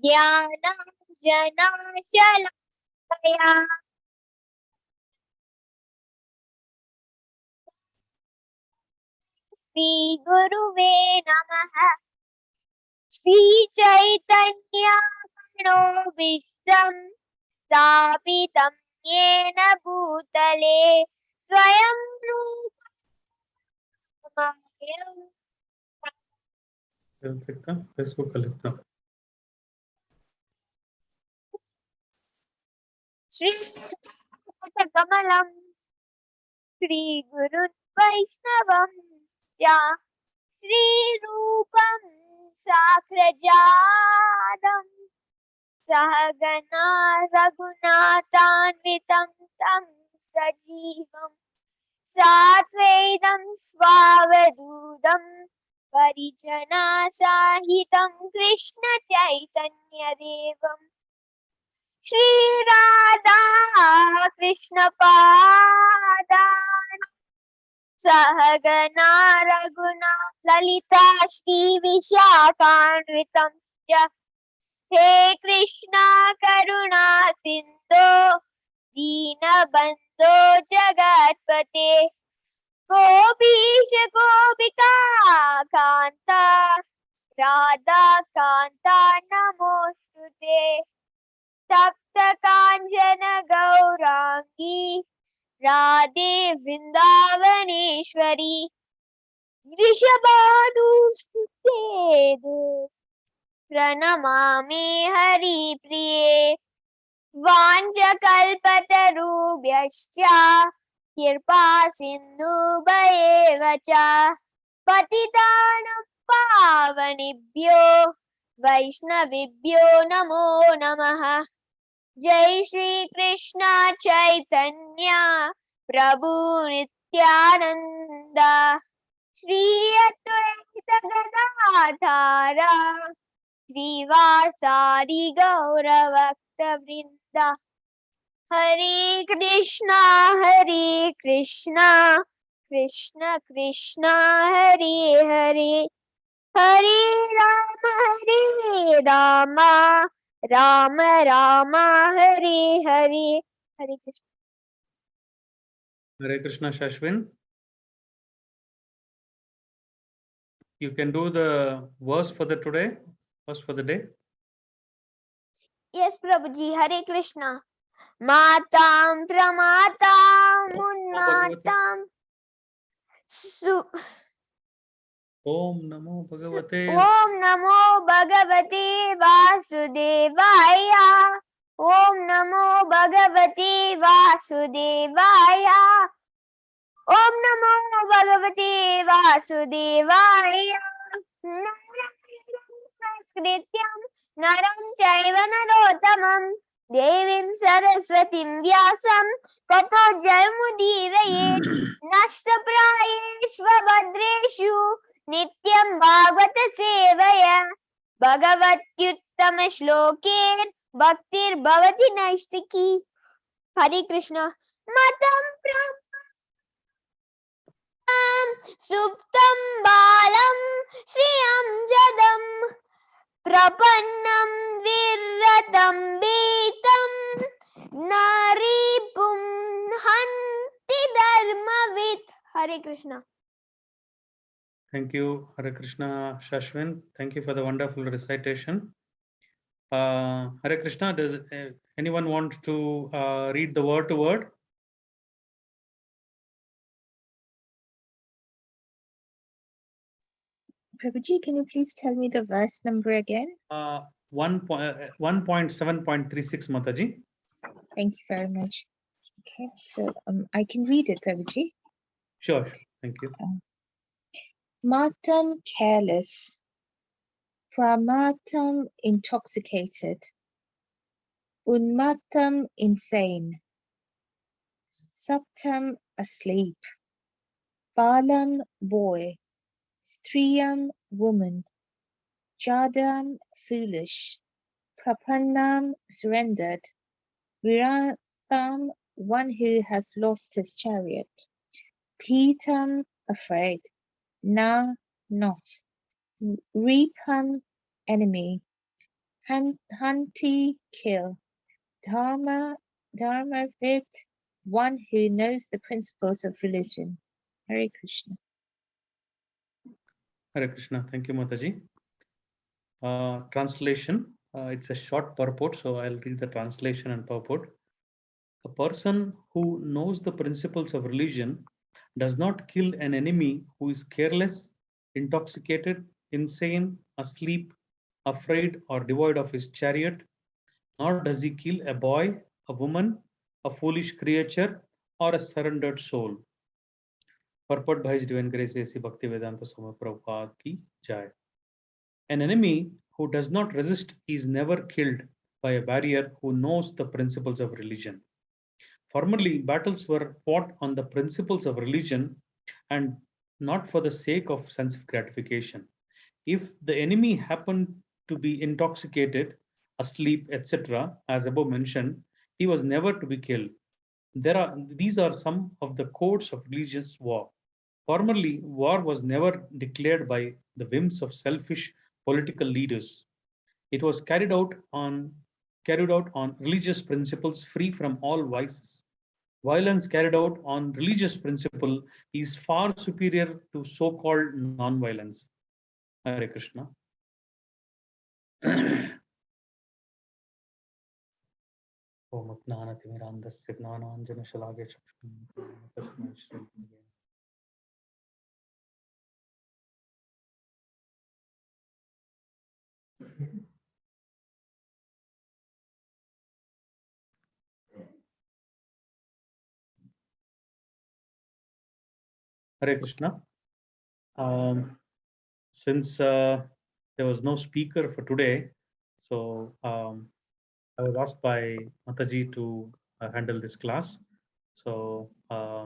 ज्ञानाञ्जनाशलाकया श्रीगुरुवे नमः। श्रीचैतन्यमनोभीष्टं स्थापितं येन भूतले स्वयं रूपं फेसबुक श्रीकमलं श्रीगुरुन् वैष्णवं च श्रीरूपं साग्रजातं सहगना रघुनाथान्वितं तं सजीवं साद्वैतं स्वावधूतं परिजनसहितं कृष्णचैतन्यदेवम् श्रीराधा कृष्णपादान् सहगना रघुना ललिता श्रीविशाखान्वितं च हे कृष्णा करुणा सिन्धो दीनबन्धो जगत्पते गोपीश गोपिका कान्ता राधा कान्ता नमोऽस्तुते तप्त काञ्चन गौरांगी राधे वृंदावनेश्वरी वृषभानुसुते प्रणमामि हरिप्रिये वाञ्छकल्पतरुभ्यश्च कृपा सिन्धुभ्येव च पतितानां पावनेभ्यो वैष्णवेभ्यो नमो नमः। जय श्री कृष्ण चैतन्य प्रभु नित्यानंद श्री अद्वैत गदाधर श्रीवासादि गौरभक्तवृंद हरे Krishna Krishna Krishna Hare Hare Hare Ram Ram Ram Hare Hare Hare Krishna. Hare Krishna, Shashwin. You can do the verse for the today, verse for the day. Yes, Prabhuji. Hare Krishna. Matam pramatam unmatam Om Namo Bhagavate. Om Namo Bhagavate Vasudevaya. Om Namo Bhagavate Vasudevaya. Om Namo Bhagavate Vasudevaya. Namaskrityam Naram Chaiva Narottamam Devim Saraswatim Vyasam Tato Jarmudiraye Nashtaprayeshva Bhadreshu Nityam Bhagavata Sevaya Bhagavatyuttama Shloker Bhaktir Bhavati Naistiki. Hare Krishna. Matam Suptam Balam Shriyam Jadam Prapannam Viratam Betam Naripum Hanti Dharmavit. Hare Krishna. Thank you, Hare Krishna, Shashwin. Thank you for the wonderful recitation. Hare Krishna, does anyone want to read the word to word? Prabhuji, can you please tell me the verse number again? 1.7.36, Mataji. Thank you very much. Okay, so I can read it, Prabhuji. Sure, thank you. Matam careless, pramatam intoxicated, unmatam insane, saptam asleep, balam boy, striyam woman, jadam foolish, prapannam surrendered, viratam one who has lost his chariot, Pitam afraid, na not, Repam enemy, Hanti kill. Dharma vid, one who knows the principles of religion. Hare Krishna. Hare Krishna. Thank you, Mataji. Translation. It's a short purport, so I'll read the translation and purport. A person who knows the principles of religion does not kill an enemy who is careless, intoxicated, insane, asleep, afraid, or devoid of his chariot, nor does he kill a boy, a woman, a foolish creature, or a surrendered soul. Purport by His Divine Grace A.C. Bhaktivedanta Swami Prabhupada ki jai. An enemy who does not resist is never killed by a warrior who knows the principles of religion. Formerly, battles were fought on the principles of religion and not for the sake of sense of gratification. If the enemy happened to be intoxicated, asleep, etc., as above mentioned, he was never to be killed. These are some of the codes of religious war. Formerly, war was never declared by the whims of selfish political leaders. It was carried out on religious principles free from all vices. Violence carried out on religious principle is far superior to so-called non-violence. Hare Krishna. Om Gnanatimirandasya Gnananjana Shalage Tasmai Shri Gurave. Hare Krishna. Since there was no speaker for today, so I was asked by Mataji to handle this class. So I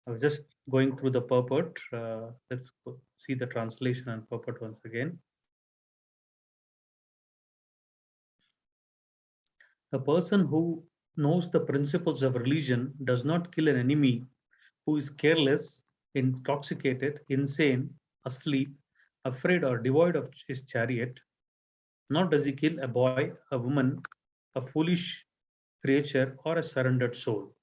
was just going through the purport. Let's see the translation and purport once again. A person who knows the principles of religion does not kill an enemy who is careless, intoxicated, insane, asleep, afraid, or devoid of his chariot, nor does he kill a boy, a woman, a foolish creature, or a surrendered soul.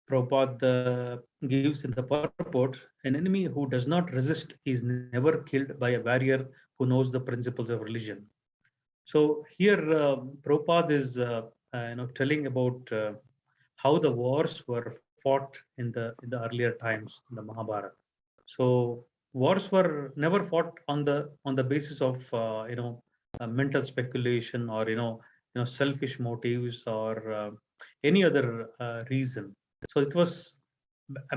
Prabhupada gives in the purport, an enemy who does not resist is never killed by a warrior who knows the principles of religion. So here Prabhupada is telling about how the wars were fought in the earlier times in the Mahabharata. So wars were never fought on the basis of mental speculation or selfish motives or any other reason. So it was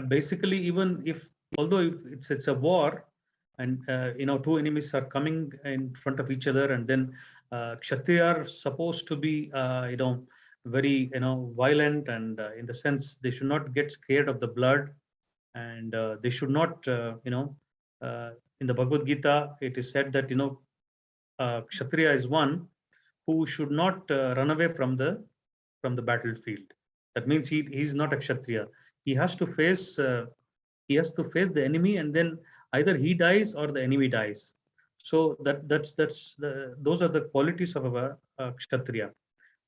basically, even if although if it's a war and two enemies are coming in front of each other, and then Kshatriya are supposed to be very violent, and in the sense they should not get scared of the blood, and they should not in the Bhagavad Gita it is said that Kshatriya is one who should not run away from the battlefield. That means he's not a Kshatriya. He has to face the enemy, and then either he dies or the enemy dies. So those are the qualities of a Kshatriya.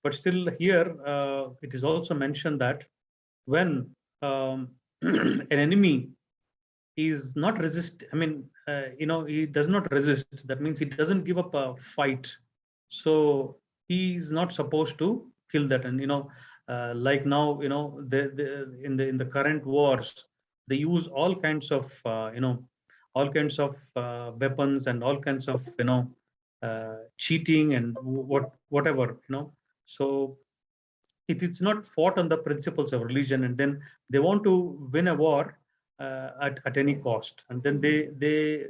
But still here it is also mentioned that when an enemy is not resist, I mean he does not resist, that means he doesn't give up a fight, so he is not supposed to kill that. And like now in the current wars, they use all kinds of weapons and all kinds of cheating and whatever. So it is not fought on the principles of religion, and then they want to win a war at any cost, and then they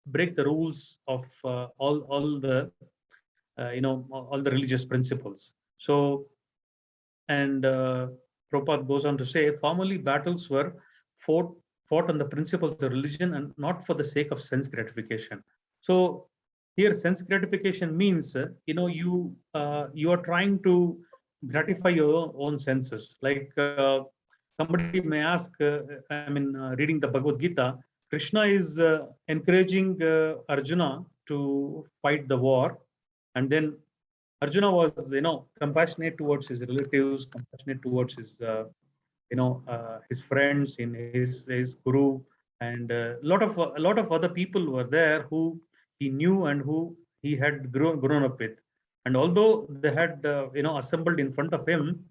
break the rules of all the all the religious principles. So, and Prabhupada goes on to say, formerly battles were fought on the principles of religion and not for the sake of sense gratification. So here sense gratification means you are trying to gratify your own senses. Like somebody may ask, reading the Bhagavad Gita, Krishna is encouraging Arjuna to fight the war, and then Arjuna was, compassionate towards his relatives, compassionate towards his friends, in his guru, and a lot of other people were there who he knew and who he had grown up with. And although they had, assembled in front of him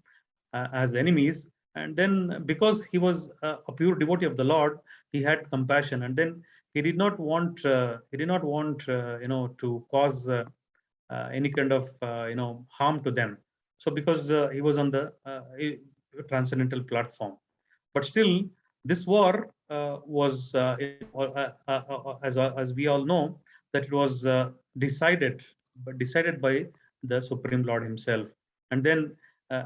as enemies, and then because he was a pure devotee of the Lord, he had compassion, and then he did not want to cause any kind of harm to them. So because he was on the transcendental platform, but still this war was as we all know, that it was decided by the Supreme Lord himself. And then uh,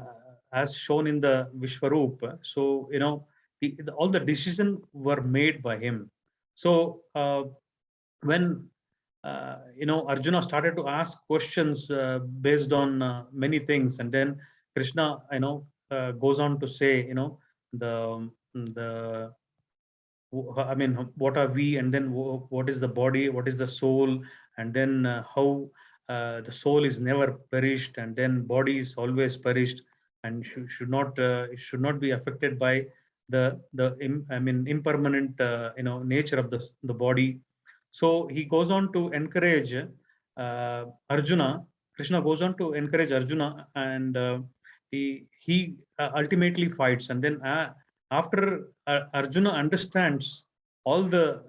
as shown in the Vishwaroop, so all the decisions were made by him. So when Arjuna started to ask questions based on many things, and then Krishna goes on to say, the I mean, what are we, and then what is the body, what is the soul, and then how the soul is never perished, and then body is always perished, and should not be affected by the impermanent nature of the body. So he goes on to encourage Arjuna. Krishna goes on to encourage Arjuna, and he ultimately fights, and then after Arjuna understands all the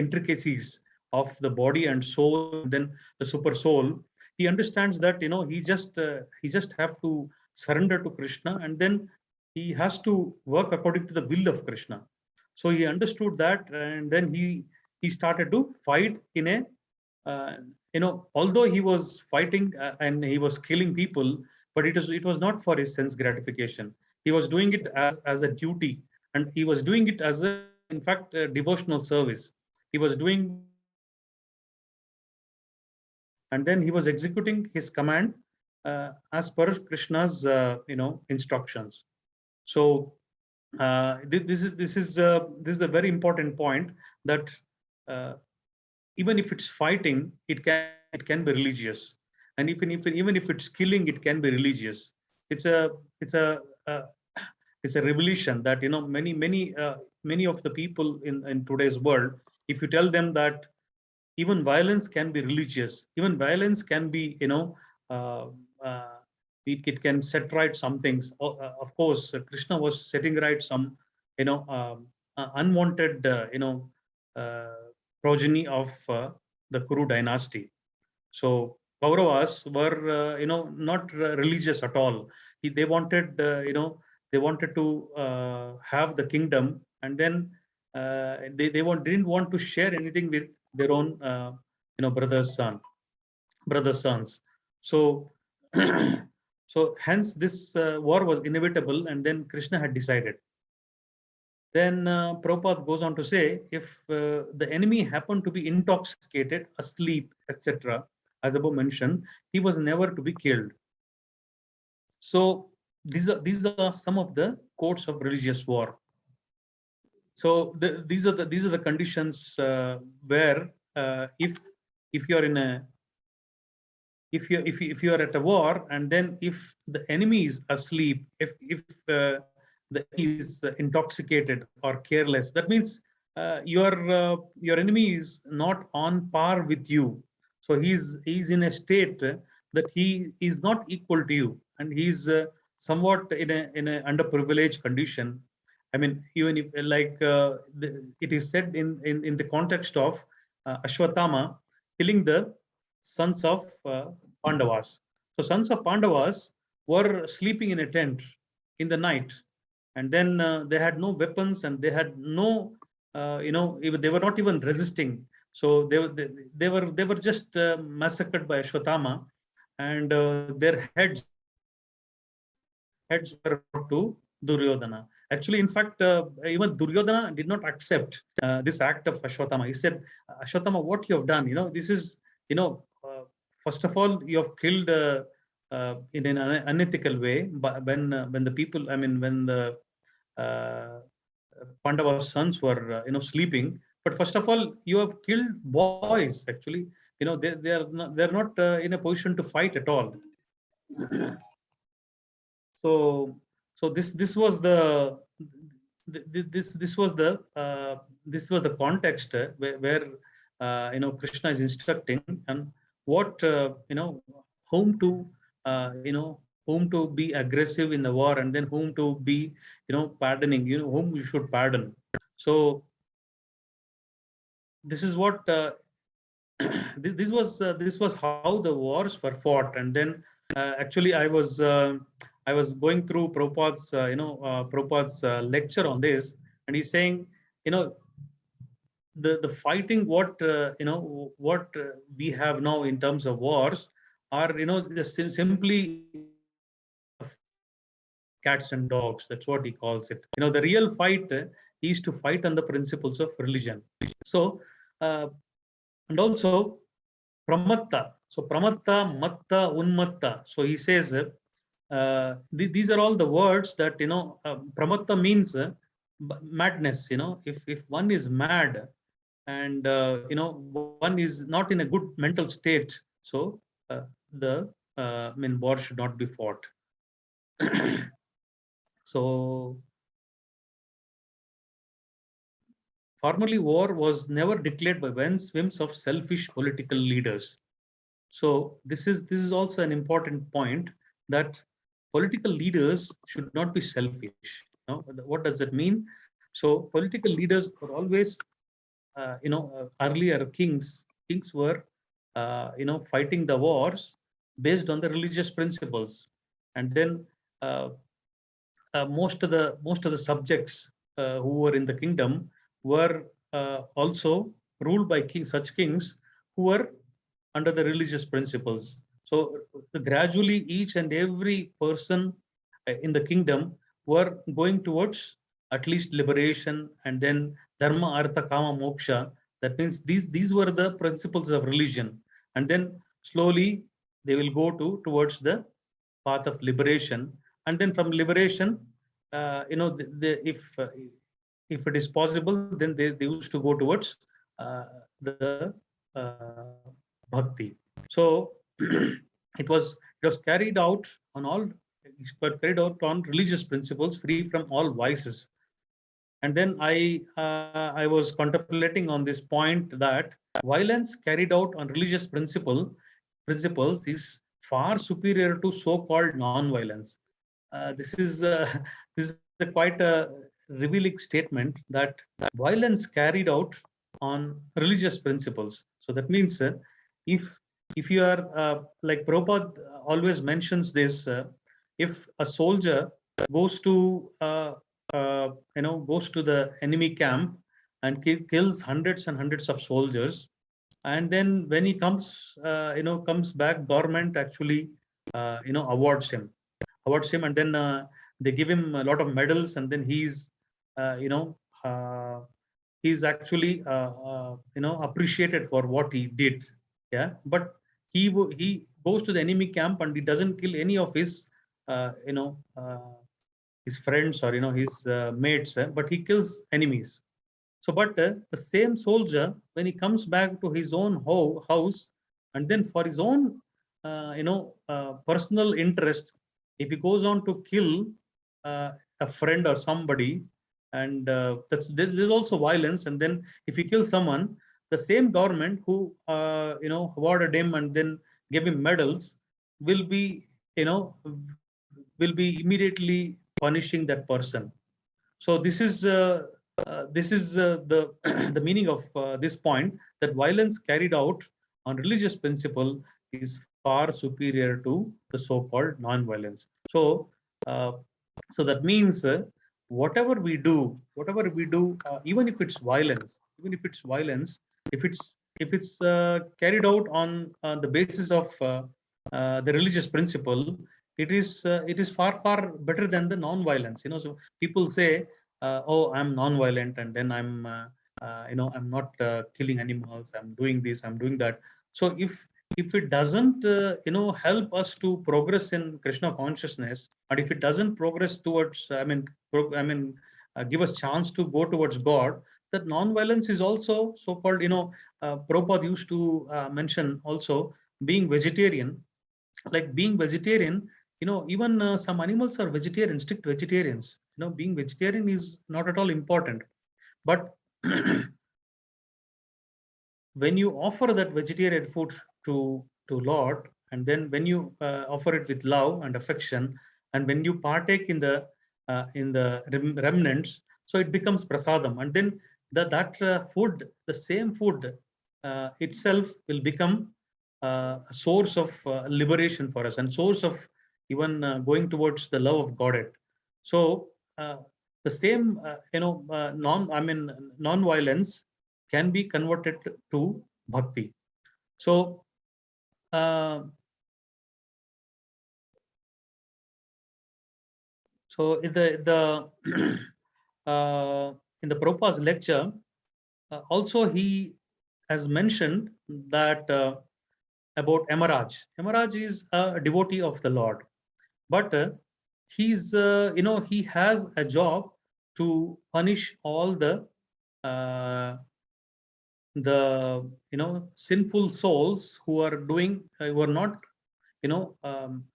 intricacies of the body and soul, and then the super soul, he understands that he just have to surrender to Krishna, and then he has to work according to the will of Krishna. So he understood that, and then he started to fight in a although he was fighting and he was killing people, but it was not for his sense gratification. He was doing it as a duty, and he was doing it as a, in fact, a devotional service. He was doing and then he was executing his command as per Krishna's instructions. So this is a very important point, that uh, even if it's fighting, it can be religious, and even if it's killing, it can be religious. It's a uh, it's a revelation that many of the people in today's world, if you tell them that even violence can be religious, even violence can be uh, uh, it can set right some things. Of course, Krishna was setting right some unwanted uh, progeny of the Kuru dynasty. So Kauravas were not religious at all. They wanted to have the kingdom, and then didn't want to share anything with their own brothers sons. So so hence this war was inevitable, and then Krishna had decided. Then Prabhupada goes on to say, if the enemy happened to be intoxicated, asleep, etc., as above mentioned, he was never to be killed. So these are some of the codes of religious war. So these are the conditions where if you're in a if you are at a war, and then if the enemy is asleep, if the enemy is intoxicated or careless, that means your enemy is not on par with you. So he's in a state that he is not equal to you, and he's somewhat in a underprivileged condition. I mean, even if like it is said in the context of Ashwatthama killing the sons of Pandavas. So sons of Pandavas were sleeping in a tent in the night, and then they had no weapons, and they had no, even they were not even resisting. So they were just massacred by Ashwatthama, and their heads were brought to Duryodhana. Actually, in fact, even Duryodhana did not accept this act of Ashwatthama. He said, Ashwatthama, what you have done, this is, first of all, you have killed in an unethical way, but when the people, I mean, when the uh, Pandava's sons were sleeping. But first of all, you have killed boys. Actually, they're not in a position to fight at all. So this was the this was the context where Krishna is instructing and what whom to whom to be aggressive in the war, and then whom to be pardoning, whom you should pardon. So this is what this was how the wars were fought. And then actually I was going through Prabhupada's lecture on this, and he's saying, the fighting what we have now in terms of wars are just simply cats and dogs. That's what he calls it. The real fight is to fight on the principles of religion. So and also pramatta. So pramatta, matta, unmatta. So he says these are all the words that pramatta means madness. If one is mad, and one is not in a good mental state, so the war should not be fought. So formerly, war was never declared by whims of selfish political leaders. So this is also an important point, that political leaders should not be selfish. What does that mean? So political leaders were always, earlier kings were, fighting the wars based on the religious principles, and then uh, most of the subjects who were in the kingdom were also ruled by such kings who were under the religious principles. So gradually, each and every person in the kingdom were going towards at least liberation, and then dharma, artha, kama, moksha. That means these were the principles of religion, and then slowly they will go towards the path of liberation, and then from liberation, if it is possible, then they used to go towards the bhakti. So it was carried out on all, but carried out on religious principles, free from all vices. And then I was contemplating on this point, that violence carried out on religious principles is far superior to so-called non-violence. This is this is quite a revealing statement, that violence carried out on religious principles. So that means, if you are like Prabhupada always mentions this, if a soldier goes to goes to the enemy camp and kills hundreds and hundreds of soldiers, and then when he comes back, government actually awards him, and then they give him a lot of medals, and then uh, you know uh, he's actually appreciated for what he did. Yeah, but he goes to the enemy camp and he doesn't kill any of his friends, or his mates, but he kills enemies. So, but the same soldier, when he comes back to his own house, and then for his own, personal interest, if he goes on to kill a friend or somebody, and there's also violence. And then if he kills someone, the same government who awarded him and then gave him medals will be, will be immediately punishing that person. So this is the the meaning of this point, that violence carried out on religious principle is far superior to the so-called non-violence. Uh, so that means, whatever we do, even if it's violence, if it's carried out on the basis of the religious principle, it is far better than the non-violence. So people say, oh, I'm non-violent, and then I'm not killing animals, I'm doing this, I'm doing that. So if it doesn't help us to progress in Krishna consciousness, and if it doesn't progress towards, give us chance to go towards God, that non-violence is also so-called, Prabhupada used to mention also being vegetarian. Like being vegetarian, even some animals are vegetarian, strict vegetarians. Being vegetarian is not at all important. But when you offer that vegetarian food to Lord, and then when you offer it with love and affection, and when you partake in the remnants, so it becomes prasadam, and then that food, the same food itself will become a source of liberation for us, and source of even going towards the love of Godhead. So the same, non-violence can be converted to bhakti. So, uh, in the Prabhupada's lecture, also he has mentioned that about Emaraj. Emaraj is a devotee of the Lord, but he has a job to punish all uh, the sinful souls who are who are not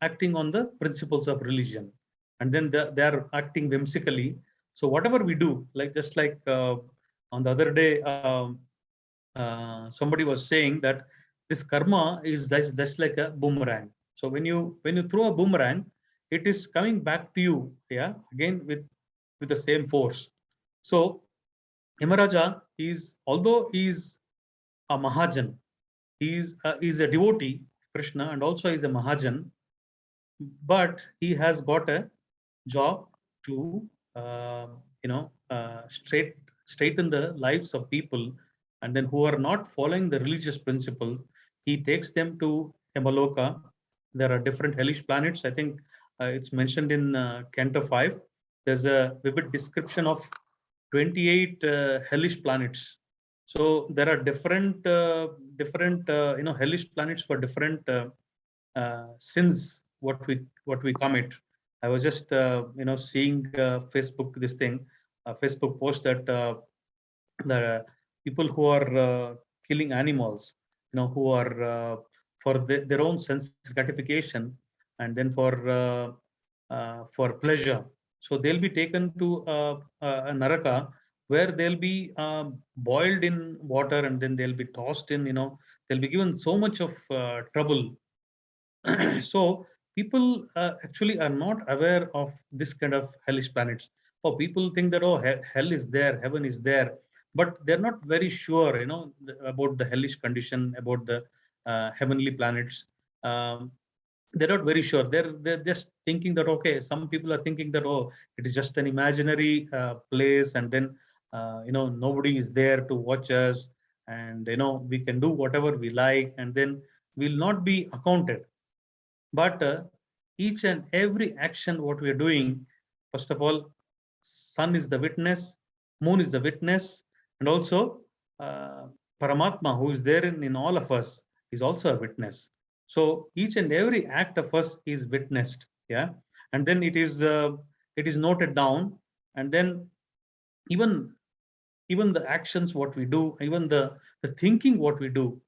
acting on the principles of religion, and then they are acting whimsically. So whatever we do, like just like on the other day, somebody was saying that this karma is just like a boomerang. So when you throw a boomerang, it is coming back to you, yeah, again with the same force. So Yamaraja is, although he is a Mahajan, is a devotee of Krishna, and also is a Mahajan, but he has got a job to straighten the lives of people, and then who are not following the religious principles. He takes them to Yamaloka. There are different hellish planets. I think it's mentioned in Canto 5. There's a vivid description of 28 hellish planets. So there are different hellish planets for different sins what we commit. I was just seeing Facebook this thing, Facebook post that the people who are killing animals, who are for their own sense gratification, and then for pleasure. So they'll be taken to a naraka, where they'll be boiled in water, and then they'll be tossed in. They'll be given so much of trouble. So people actually are not aware of this kind of hellish planets. Oh, people think that, oh, hell is there, heaven is there, but they're not very sure, about the hellish condition, about the heavenly planets. Um, they're not very sure. They're just thinking that, okay, some people are thinking that, oh, it is just an imaginary place, and then nobody is there to watch us, and we can do whatever we like, and then we'll not be accounted. But each and every action what we are doing, first of all, sun is the witness, moon is the witness, and also uh, Paramatma, who is there in all of us, is also a witness. So each and every act of us is witnessed, yeah, and then it is noted down, and then even even the actions what we do, even the thinking what we do,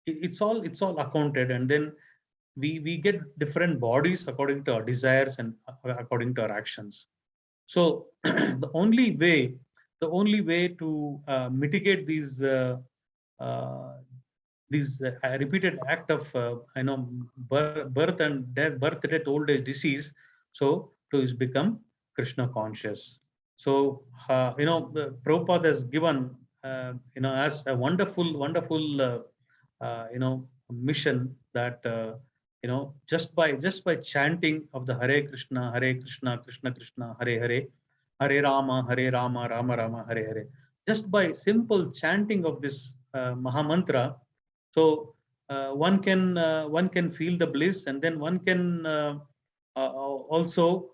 it's all accounted, and then we get different bodies according to our desires and according to our actions. So the only way to mitigate uh, these repeated act of birth and death, old age, disease, so to is become Krishna conscious. So the Prabhupada has given as a wonderful mission that just by chanting of the Hare Krishna, Krishna Krishna, Hare Hare, Hare Rama, Hare Rama, Rama Rama, Hare Hare. Just by simple chanting of this Maha Mantra, so one can feel the bliss, and then one can also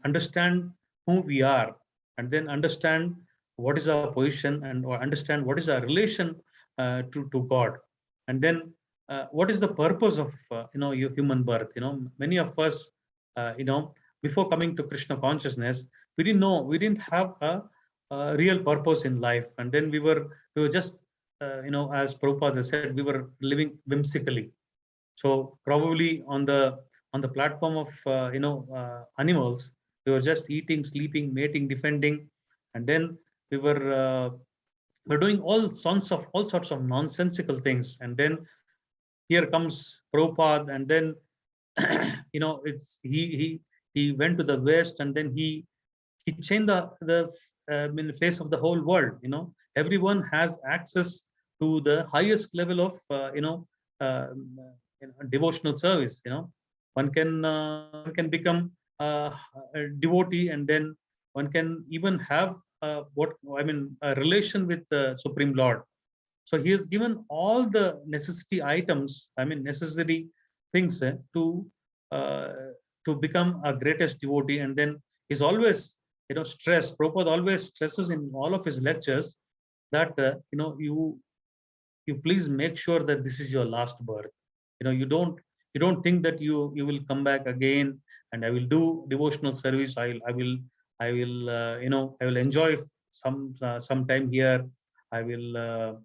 understand who we are, and then understand what is our position, and or understand what is our relation to God, and then what is the purpose of your human birth. Many of us, before coming to Krishna consciousness, we didn't know, we didn't have a real purpose in life, and then we were just as Prabhupada said, we were living whimsically. So probably on the platform of animals, we were just eating, sleeping, mating, defending, and then we were doing all sorts of nonsensical things. And then here comes Prabhupada, and then it's he went to the West, and then he changed the face of the whole world. Everyone has access to the highest level of uh, devotional service. One can become a devotee, and then one can even have what I mean a relation with the Supreme Lord. So he has given all the necessity items, I mean necessary things uh, to become a greatest devotee. And then he's always Prabhupada always stresses in all of his lectures that you please make sure that this is your last birth. You don't think that you will come back again and I will do devotional service. I will enjoy some time here. I will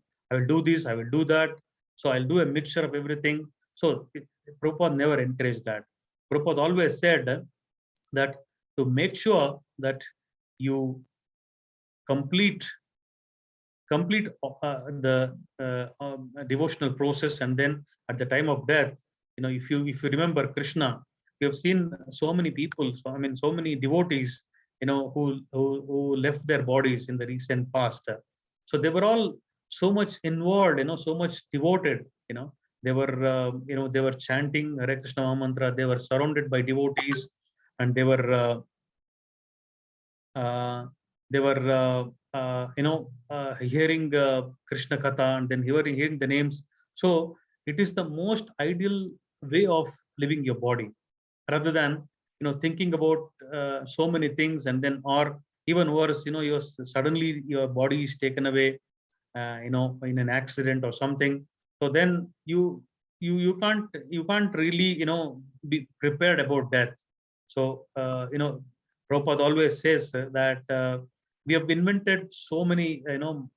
do this, I will do that. So I'll do a mixture of everything. So Prabhupada never encouraged that. Prabhupada always said that to make sure that you complete the devotional process, and then at the time of death, if you remember Krishna, we have seen so many people, so many devotees, who left their bodies in the recent past. So they were all so much involved, so much devoted. They were chanting Hare Krishna Mahamantra. They were surrounded by devotees, and uh, they were hearing Krishna Katha, and then hearing the names. So it is the most ideal way of living your body, rather than thinking about so many things, and then, or even worse, suddenly your body is taken away, in an accident or something. So then you can't really be prepared about death. So Prabhupada always says that we have invented so many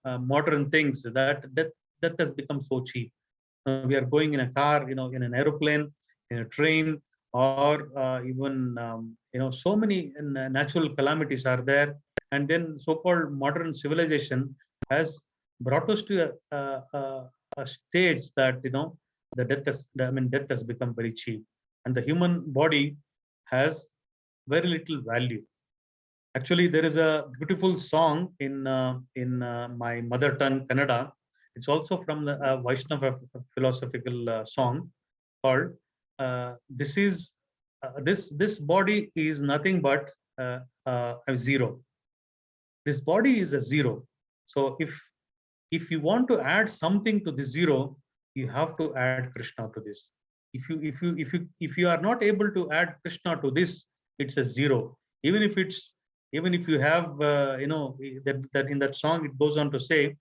modern things that has become so cheap. We are going in a car, in an aeroplane, in a train, or even so many natural calamities are there. And then so-called modern civilization has brought us to a stage that death has become very cheap, and the human body has very little value. Actually, there is a beautiful song in my mother tongue, Kannada. It's also from the Vaishnava philosophical song called "This is this body is nothing but a zero. This body is a zero. So if you want to add something to the zero, you have to add Krishna to this. If you are not able to add Krishna to this, it's a zero. Even if you have that in that song it goes on to say,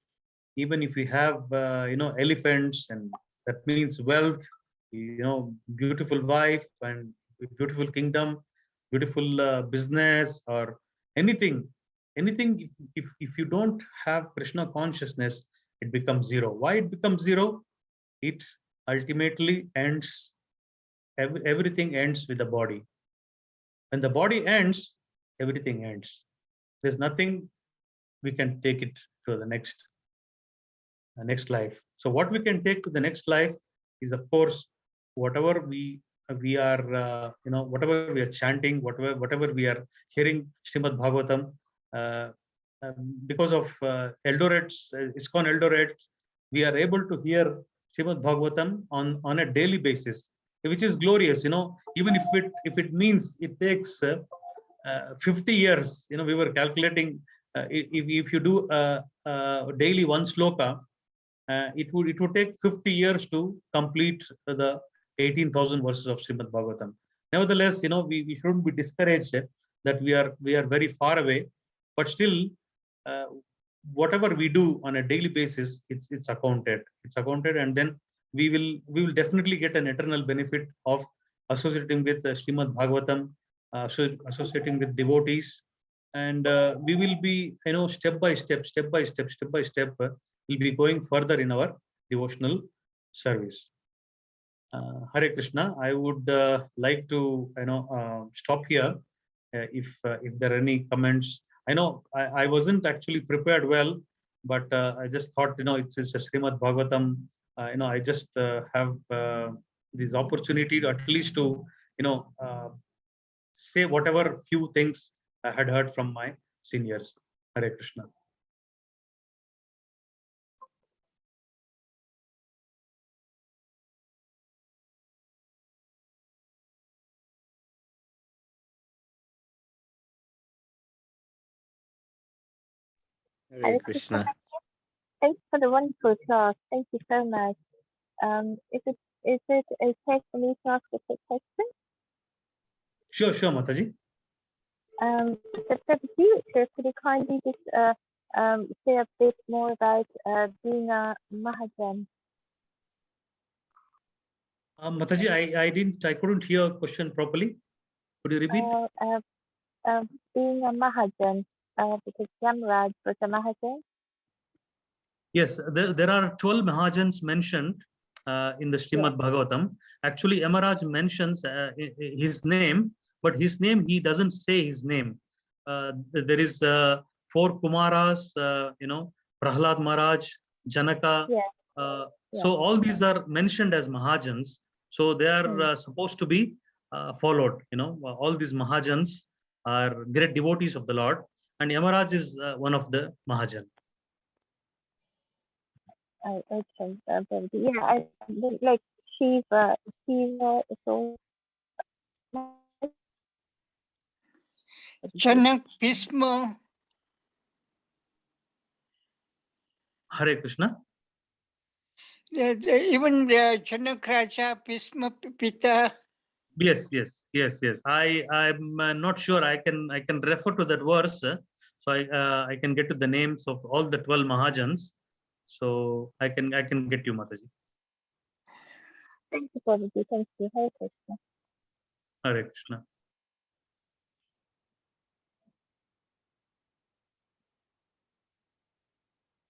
even if we have elephants, and that means wealth, beautiful wife and beautiful kingdom, beautiful business, or anything, if you don't have Krishna consciousness, it becomes zero. Why it becomes zero? It ultimately ends. Everything ends with the body. When the body ends, everything ends. There's nothing we can take it to the next life. So what we can take to the next life is, of course, whatever we are whatever we are chanting, whatever we are hearing Srimad Bhagavatam, uh, because of Eldoret's ISKCON Eldoret, we are able to hear Srimad Bhagavatam on a daily basis, which is glorious. Even if it means it takes 50 years. We were calculating, if you do daily one sloka, it would take 50 years to complete the 18,000 verses of Srimad Bhagavatam. Nevertheless, we shouldn't be discouraged that we are very far away, but still, uh, whatever we do on a daily basis, it's accounted. It's accounted, and then we will definitely get an eternal benefit of associating with Srimad Bhagavatam, associating with devotees. and we will be, step by step, we'll be going further in our devotional service. Hare Krishna. I would like to, stop here. If there are any comments, I know I wasn't actually prepared well, but I just thought, it's a Srimad Bhagavatam. I just have this opportunity to at least to, say whatever few things I had heard from my seniors. Hare Krishna. Hare Krishna. Thanks for the wonderful class. Thank you so much. Is it okay for me to ask a quick question? Sure, Mataji. So Prabhuji, could you kindly just say a bit more about being a Mahajan? Mataji, I couldn't hear a question properly. Could you repeat? Being a Mahajan, because Yamaraj was a Mahajan. Yes, there are 12 Mahajans mentioned in the Srimad Bhagavatam. Actually, Yamaraj mentions his name, but his name, he doesn't say his name. There is 4 Kumaras, Prahlad Maharaj, Janaka. So all these are mentioned as Mahajans. So they are supposed to be followed. All these Mahajans are great devotees of the Lord, and Yamaraj is one of the Mahajan. Okay, yeah, I like Shiva, so Janak, Bhisma. Hare Krishna. Even Janak Raja, Bhisma Pita. Yes. I'm not sure. I can refer to that verse, so I can get to the names of all the 12 Mahajans. So I can get you, Mataji. thank you, Prabhuji. Thank you. Hare Krishna. Hare Krishna.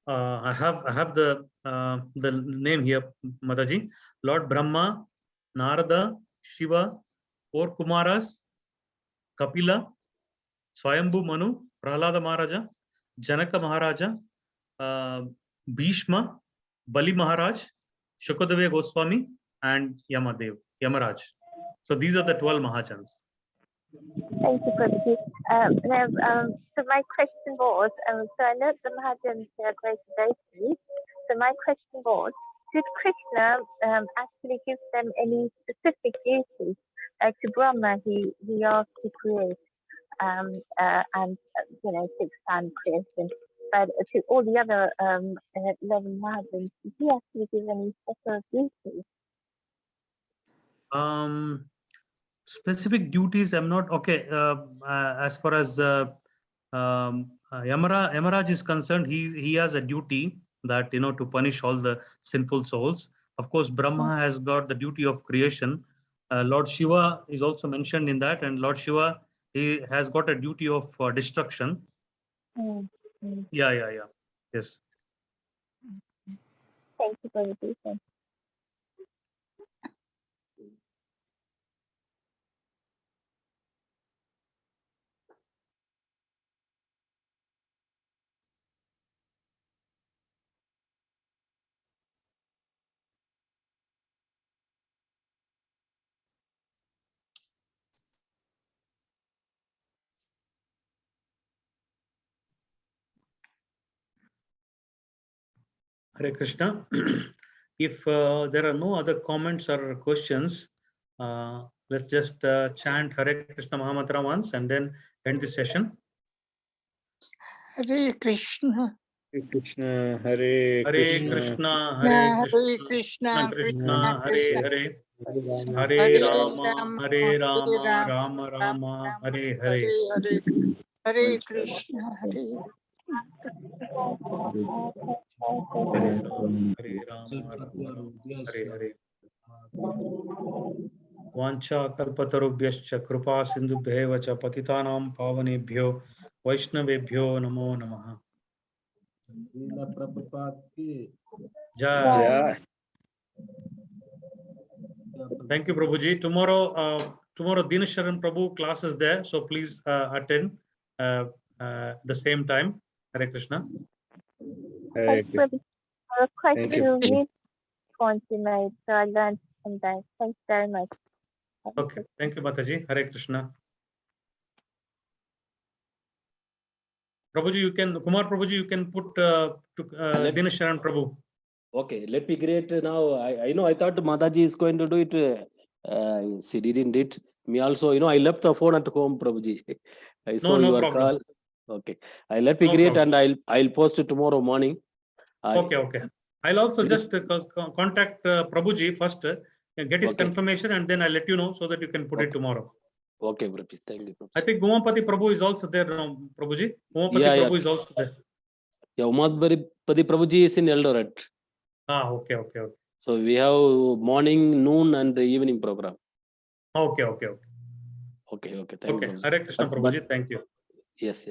I have the name here, Mataji. Lord Brahma, Narada, Shiva, 4 Kumaras, Kapila, Swayambhu Manu, Prahlada Maharaja, Janaka Maharaja, Bhishma, Bali Maharaj, Shukadeva Goswami, and Yamaraj. So these are the 12 Mahajans. Thank you, Prabhuji. So my question was, so I know the Mahajans are great devotees. So my question was, did Krishna actually give them any specific duties? To Brahma, he asked to create and to expand creation. But to all the other 11 Mahajans, did he actually give any special duties? Specific duties, I'm not okay. As far as Yamaraj is concerned, he has a duty that to punish all the sinful souls. Of course, Brahma has got the duty of creation. Lord Shiva is also mentioned in that, and Lord Shiva, he has got a duty of destruction. Yeah. Yes. Thank you for the details. Hare Krishna. If there are no other comments or questions, let's just chant Hare Krishna Mahamantra once and then end the session. Hare Krishna. Hare Krishna, Hare Krishna, Hare Krishna, Krishna, Hare Hare, Hare Hare Rama, Hare Rama, Rama, Rama Rama, Hare Hare Hare. Hare. Hare Krishna, Hare. Hare Rama, Rama Rama, Hare Hare. Vancha kalpatarubhyascha kripa sindhubhyev cha patitanam pavanebhyo Vaishnavebhyo namo namaha. Srila Prabhupada ki Jai. Jai. Thank you, Prabhuji. Tomorrow Dinasharan Prabhu class is there, so please attend the same time. Hare Krishna. Hare Thanks, Krishna. Prabhuji. I was quite Thank a you. few new points you made, so I learned from that. Thanks very much. Okay, thank you, Mataji. Hare Krishna. Prabhuji, you can, Kumar Prabhuji, you can put Dinasharan Prabhu. Okay, let me create now. I know I thought Mataji is going to do it. She didn't it. Me also, I left the phone at home, Prabhuji. I saw No your problem. call. Okay, let me No create problem. and I'll post it tomorrow morning. Okay. I'll also It is- just contact Prabhuji first, get his Okay. confirmation, and then I'll let you know so that you can put it tomorrow. Okay, Prabhuji. Thank you, I Prabhuji. think Gumapati Prabhu is also there now, Prabhuji. Gumapati Yeah. Prabhu is also there. Yeah, Umadpati Prabhuji is in Eldoret. Okay. So we have morning, noon, and evening program. Okay. Okay. Thank you, Okay. Prabhuji. Hare Krishna But- Prabhuji. Thank you. Yes.